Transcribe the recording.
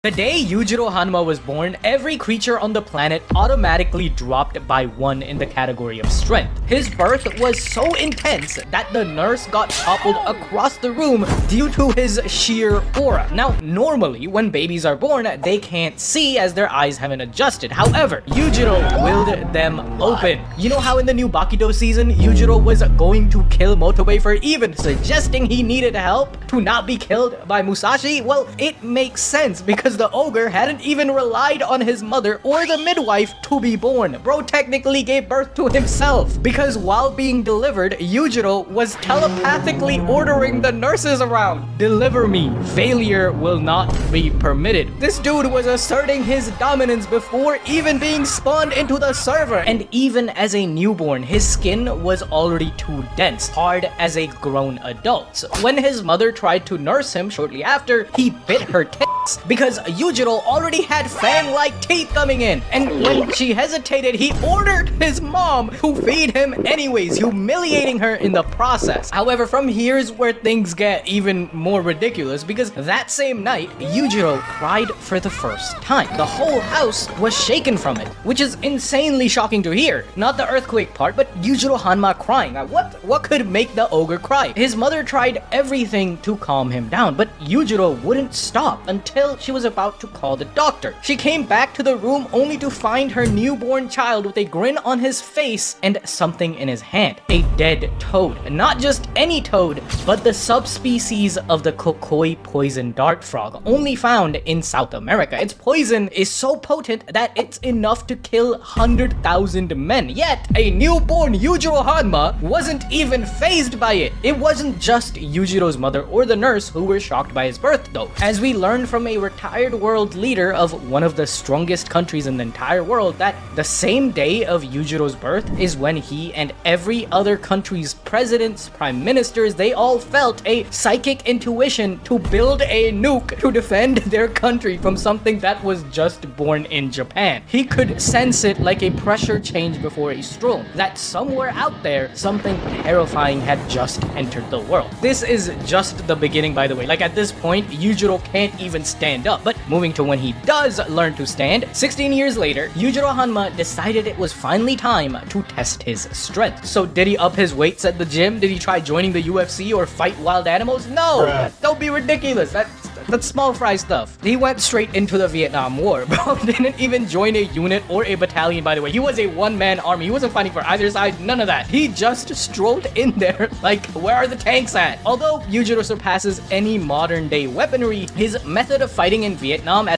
The day Yujiro Hanma was born, every creature on the planet automatically dropped by 1 in the category of strength. His birth was so intense that the nurse got toppled across the room due to his sheer aura. Now, normally when babies are born, they can't see as their eyes haven't adjusted. However, Yujiro willed them open. You know how in the new Bakido season, Yujiro was going to kill Motobe for even suggesting he needed help to not be killed by Musashi? Well, it makes sense because the ogre hadn't even relied on his mother or the midwife to be born. Bro technically gave birth to himself because while being delivered, Yujiro was telepathically ordering the nurses around. Deliver me. Failure will not be permitted. This dude was asserting his dominance before even being spawned into the server. And even as a newborn, his skin was already too dense, hard as a grown adult. So when his mother tried to nurse him shortly after, he bit her tits because Yujiro already had fang-like teeth coming in. And when she hesitated, he ordered his mom to feed him anyways, humiliating her in the process. However, from here's where things get even more ridiculous because that same night, Yujiro cried for the first time. The whole house was shaken from it, which is insanely shocking to hear. Not the earthquake part, but Yujiro Hanma crying. What could make the ogre cry? His mother tried everything to calm him down, but Yujiro wouldn't stop until she was about to call the doctor. She came back to the room only to find her newborn child with a grin on his face and something in his hand. A dead toad. Not just any toad, but the subspecies of the Kokoi poison dart frog, only found in South America. Its poison is so potent that it's enough to kill 100,000 men. Yet, a newborn Yujiro Hanma wasn't even fazed by it. It wasn't just Yujiro's mother or the nurse who were shocked by his birth though. As we learned from a retired world leader of one of the strongest countries in the entire world, that the same day of Yujiro's birth is when he and every other country's presidents, prime ministers, they all felt a psychic intuition to build a nuke to defend their country from something that was just born in Japan. He could sense it like a pressure change before a storm, that somewhere out there, something terrifying had just entered the world. This is just the beginning, by the way. Like at this point, Yujiro can't even stand up. But moving to when he does learn to stand, 16 years later, Yujiro Hanma decided it was finally time to test his strength. So did he up his weights at the gym? Did he try joining the UFC or fight wild animals? No! Don't be ridiculous. That's small fry stuff. He went straight into the Vietnam War, bro. Didn't even join a unit or a battalion, by the way. He was a one-man army. He wasn't fighting for either side, none of that. He just strolled in there like, where are the tanks at? Although Yujiro surpasses any modern-day weaponry, his method of fighting in Vietnam